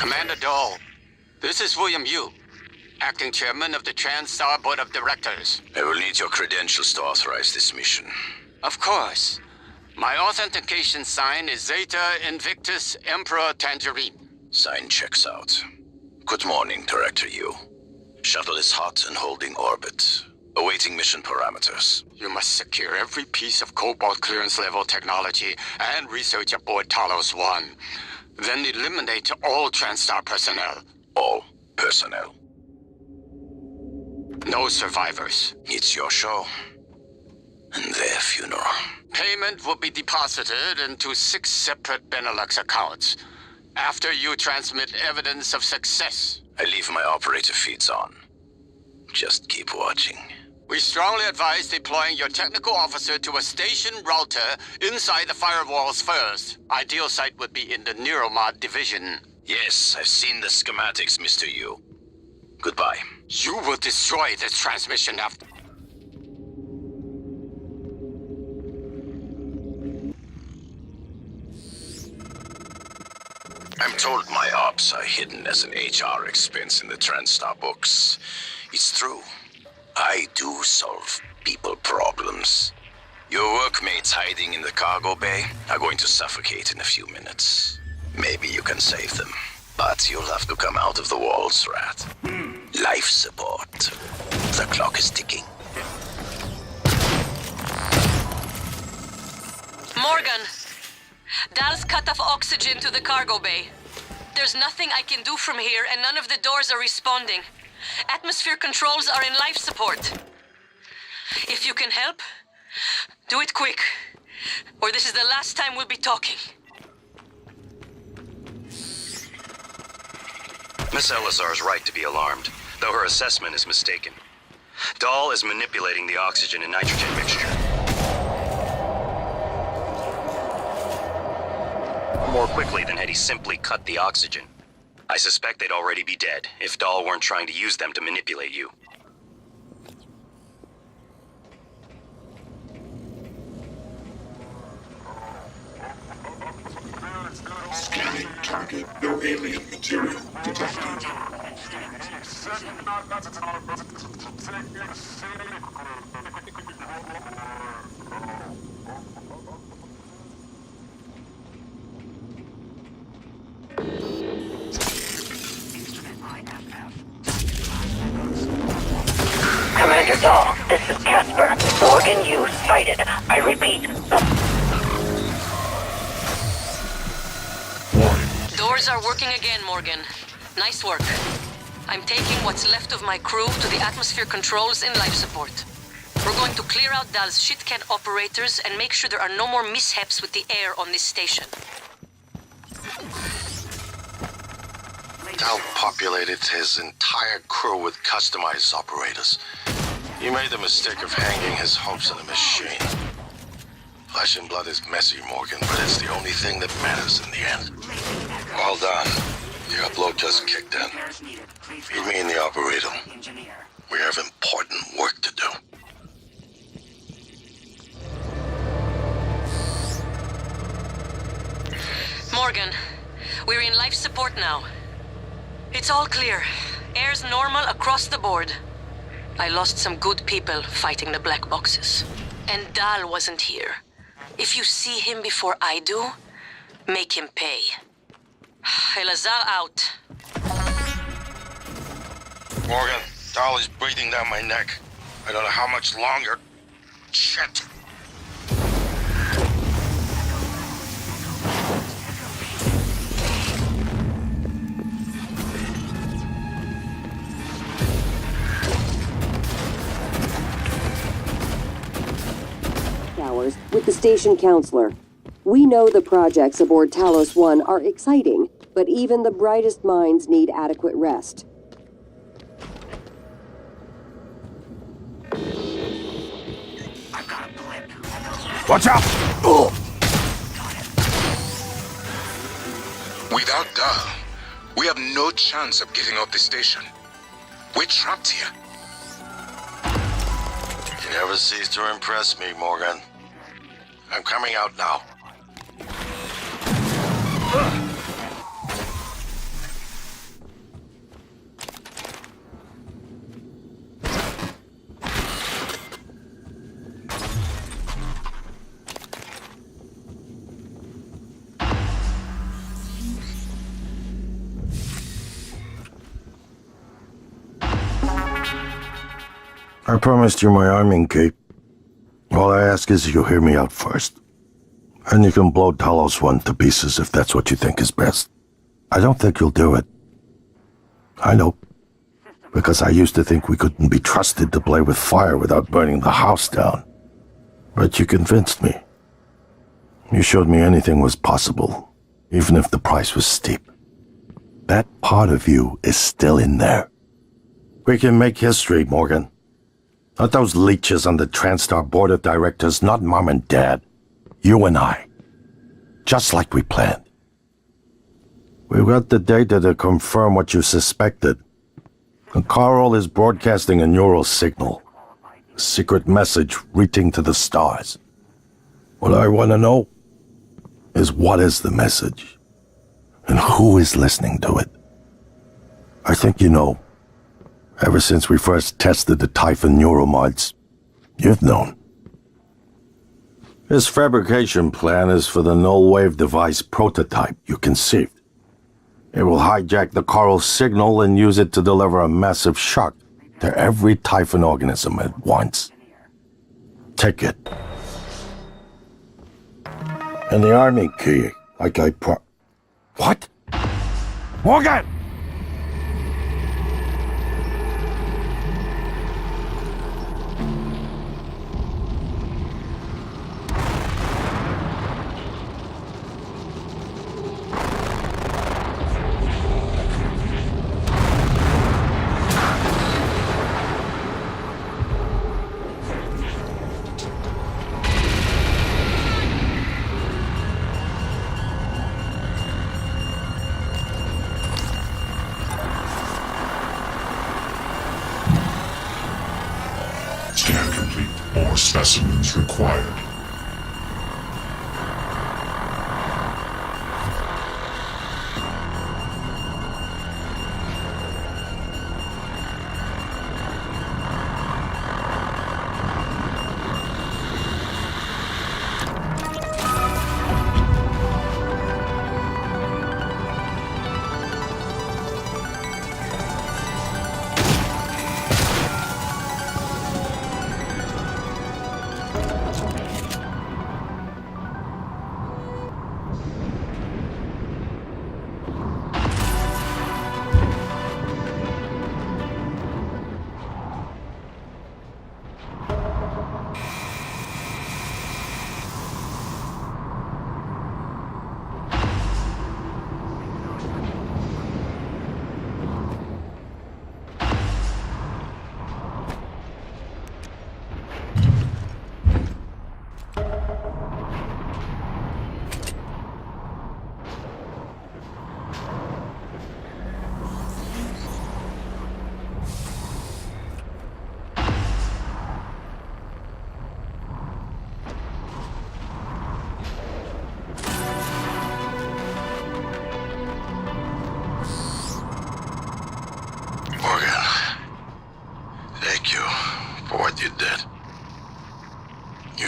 Commander Dahl, this is William Yu, acting chairman of the TranStar Board of Directors. I will need your credentials to authorize this mission. Of course. My authentication sign is Zeta Invictus Emperor Tangerine. Sign checks out. Good morning, Director Yu. Shuttle is hot and holding orbit. Awaiting mission parameters. You must secure every piece of Cobalt clearance level technology and research aboard Talos I. Then eliminate all TranStar personnel. All personnel. No survivors. It's your show. And their funeral. Payment will be deposited into 6 separate Benelux accounts. After you transmit evidence of success. I leave my operator feeds on. Just keep watching. We strongly advise deploying your technical officer to a station router inside the firewalls first. Ideal site would be in the Neuromod division. Yes, I've seen the schematics, Mr. Yu. Goodbye. You will destroy this transmission after... I'm told my ops are hidden as an HR expense in the TranStar books. It's true. I do solve people problems. Your workmates hiding in the cargo bay are going to suffocate in a few minutes. Maybe you can save them, but you'll have to come out of the walls, Rat. Life support. The clock is ticking. Morgan! Dal's cut off oxygen to the cargo bay. There's nothing I can do from here, and none of the doors are responding. Atmosphere controls are in life support. If you can help, do it quick, or this is the last time we'll be talking. Miss Elazar is right to be alarmed, though her assessment is mistaken. Dahl is manipulating the oxygen and nitrogen mixture. More quickly than had he simply cut the oxygen. I suspect they'd already be dead if Dahl weren't trying to use them to manipulate you. Scanning target. No alien material detected. Commander Dahl, this is Casper. Morgan Yu sighted. I repeat. Doors are working again, Morgan. Nice work. I'm taking what's left of my crew to the atmosphere controls in life support. We're going to clear out Dal's shit-can operators and make sure there are no more mishaps with the air on this station. Dal populated his entire crew with customized operators. He made the mistake of hanging his hopes on a machine. Flesh and blood is messy, Morgan, but it's the only thing that matters in the end. Well done. The upload just kicked in. Feed me in the operator. We have important work to do. Morgan, we're in life support now. It's all clear. Air's normal across the board. I lost some good people fighting the black boxes. And Dal wasn't here. If you see him before I do, make him pay. Elazar out. Morgan, Dal is breathing down my neck. I don't know how much longer. Shit. With the station counselor. We know the projects aboard Talos I are exciting, but even the brightest minds need adequate rest. I've got a blip. Watch out! Oh. Without Dahl, we have no chance of getting off the station. We're trapped here. You never cease to impress me, Morgan. I'm coming out now. I promised you my arming cape. All I ask is you hear me out first. And you can blow Talos I to pieces if that's what you think is best. I don't think you'll do it. I know. Because I used to think we couldn't be trusted to play with fire without burning the house down. But you convinced me. You showed me anything was possible, even if the price was steep. That part of you is still in there. We can make history, Morgan. Not those leeches on the TranStar board of directors, not Mom and Dad. You and I. Just like we planned. We've got the data to confirm what you suspected. And Carl is broadcasting a neural signal. A secret message reaching to the stars. What I want to know is what is the message? And who is listening to it? I think you know. Ever since we first tested the Typhon neuromods, you've known. This fabrication plan is for the null-wave device prototype you conceived. It will hijack the coral signal and use it to deliver a massive shock to every Typhon organism at once. Take it. And the army key, like I What? Morgan! Scan complete. More specimens required.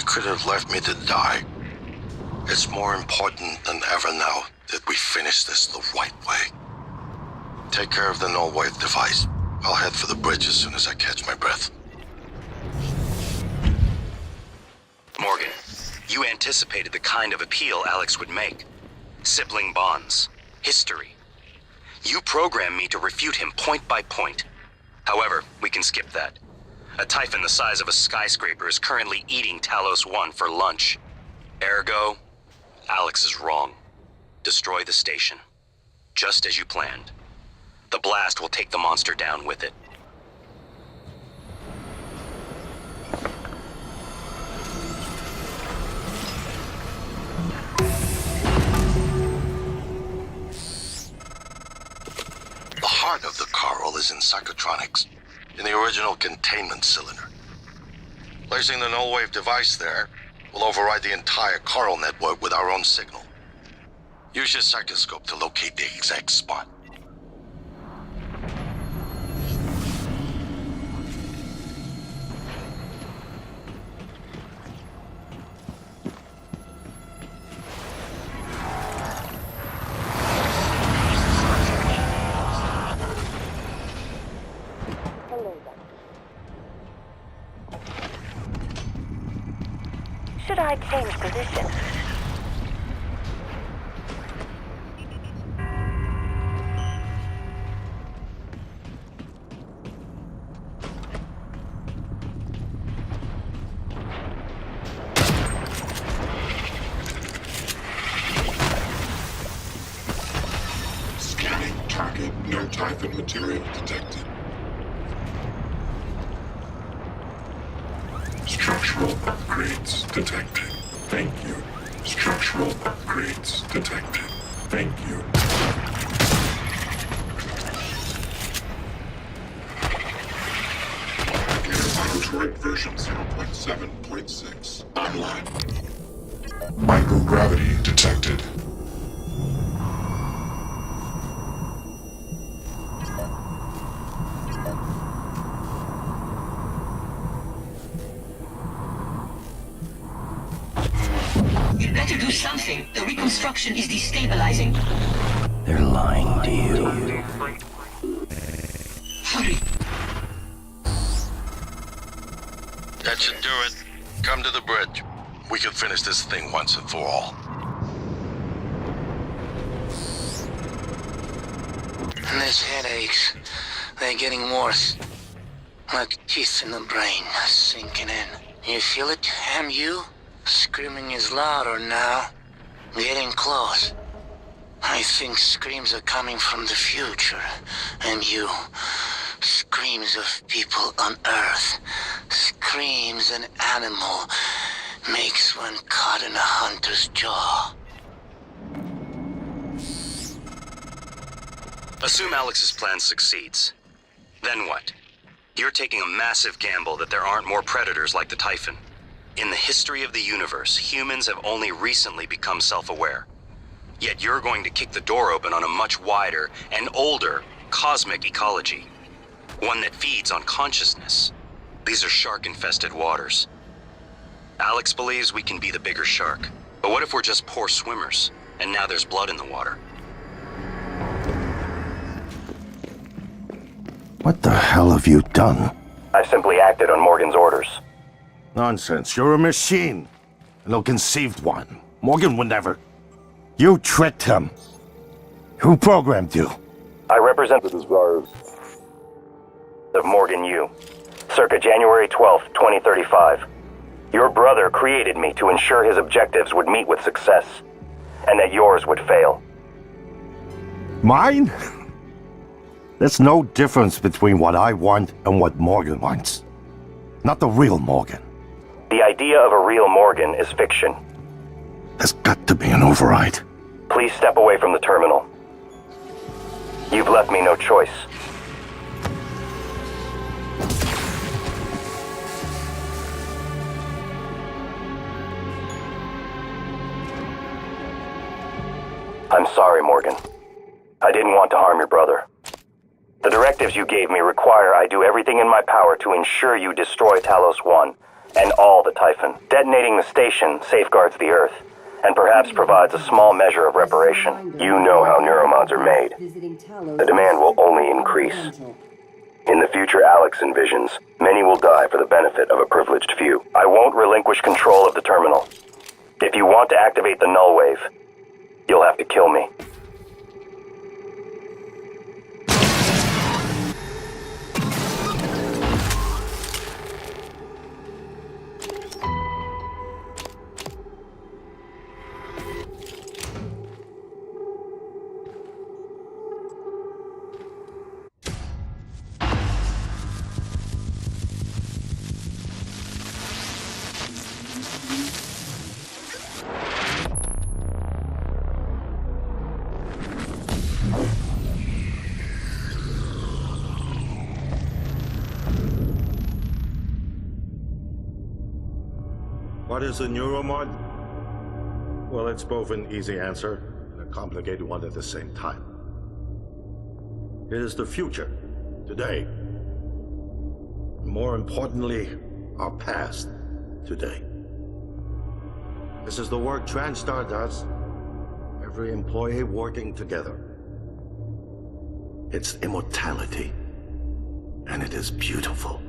Could have left me to die. It's more important than ever now that we finish this the right way. Take care of the null wave device. I'll head for the bridge as soon as I catch my breath. Morgan, you anticipated the kind of appeal Alex would make. Sibling bonds. History. You programmed me to refute him point by point. However, we can skip that. A Typhon the size of a skyscraper is currently eating Talos I for lunch. Ergo, Alex is wrong. Destroy the station. Just as you planned. The blast will take the monster down with it. The heart of the coral is in psychotronics. In the original containment cylinder. Placing the null wave device there will override the entire coral network with our own signal. Use your psychoscope to locate the exact spot. should I change position? Scanning target. No Typhon material detected. Structural upgrades detected. Thank you. Structural upgrades detected. Thank you. Droid version 0.7.6 online. Microgravity detected. You better do something. The reconstruction is destabilizing. They're lying to you. Hurry. That should do it. Come to the bridge. We can finish this thing once and for all. These headaches, they're getting worse. Like teeth in the brain, sinking in. You feel it, MU? Screaming is louder now. Getting close. I think screams are coming from the future. MU. Screams of people on Earth. Screams an animal makes when caught in a hunter's jaw. Assume Alex's plan succeeds. Then what? You're taking a massive gamble that there aren't more predators like the Typhon. In the history of the universe, humans have only recently become self-aware. Yet you're going to kick the door open on a much wider and older cosmic ecology. One that feeds on consciousness. These are shark-infested waters. Alex believes we can be the bigger shark. But what if we're just poor swimmers, and now there's blood in the water? What the hell have you done? I simply acted on Morgan's orders. Nonsense. You're a machine. An ill-conceived one. Morgan would never. You tricked him. Who programmed you? I represent the desires of Morgan Yu. Circa January 12th, 2035. Your brother created me to ensure his objectives would meet with success, and that yours would fail. Mine? There's no difference between what I want and what Morgan wants. Not the real Morgan. The idea of a real Morgan is fiction. There's got to be an override. Please step away from the terminal. You've left me no choice. I'm sorry, Morgan. I didn't want to harm your brother. The directives you gave me require I do everything in my power to ensure you destroy Talos I and all the Typhon. Detonating the station safeguards the Earth, and perhaps provides a small measure of reparation. You know how neuromods are made. The demand will only increase. In the future Alex envisions, many will die for the benefit of a privileged few. I won't relinquish control of the terminal. If you want to activate the null wave, you'll have to kill me. What is a neuromod? Well, it's both an easy answer and a complicated one at the same time. It is the future, today. More importantly, our past, today. This is the work TranStar does. Every employee working together. It's immortality, and it is beautiful.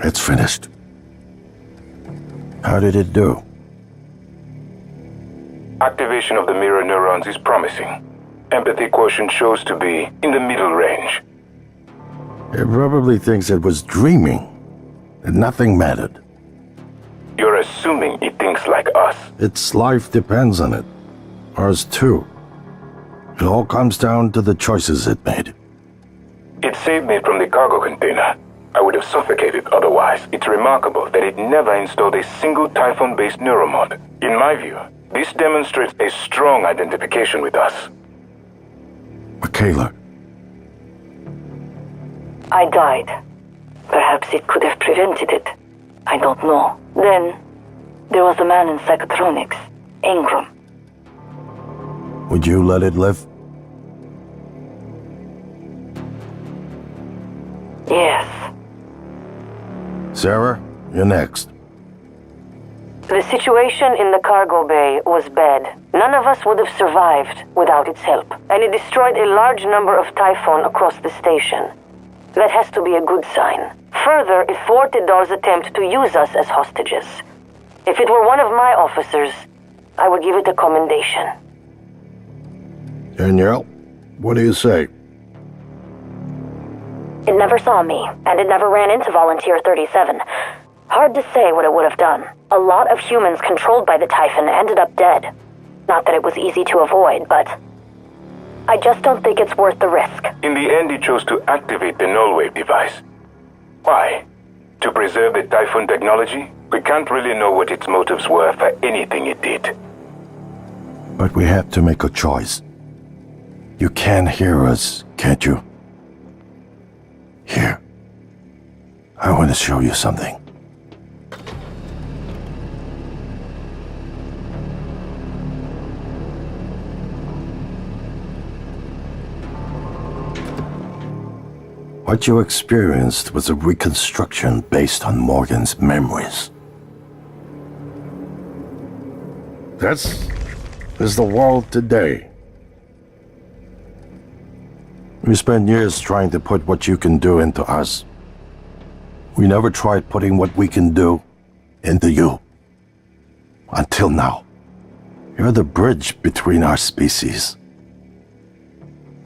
It's finished. How did it do? Activation of the mirror neurons is promising. Empathy quotient shows to be in the middle range. It probably thinks it was dreaming, and nothing mattered. You're assuming it thinks like us. Its life depends on it. Ours too. It all comes down to the choices it made. It saved me from the cargo container. I would have suffocated otherwise. It's remarkable that it never installed a single Typhon-based neuromod. In my view, this demonstrates a strong identification with us. Michaela. I died. Perhaps it could have prevented it. I don't know. Then, there was a man in psychotronics, Ingram. Would you let it live? Yes. Sarah, you're next. The situation in the cargo bay was bad. None of us would have survived without its help, and it destroyed a large number of Typhon across the station. That has to be a good sign. Further, it thwarted Dar's attempt to use us as hostages. If it were one of my officers, I would give it a commendation. Danielle, what do you say? It never saw me, and it never ran into Volunteer 37. Hard to say what it would have done. A lot of humans controlled by the Typhon ended up dead. Not that it was easy to avoid, but I just don't think it's worth the risk. In the end, it chose to activate the null wave device. Why? To preserve the Typhon technology? We can't really know what its motives were for anything it did. But we have to make a choice. You can hear us, can't you? Here. I want to show you something. What you experienced was a reconstruction based on Morgan's memories. This is the world today. We spent years trying to put what you can do into us. We never tried putting what we can do into you. Until now. You're the bridge between our species.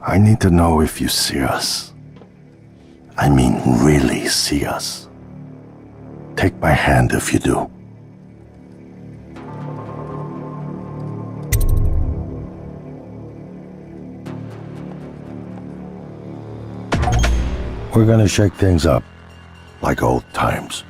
I need to know if you see us. I mean, really see us. Take my hand if you do. We're gonna shake things up, like old times.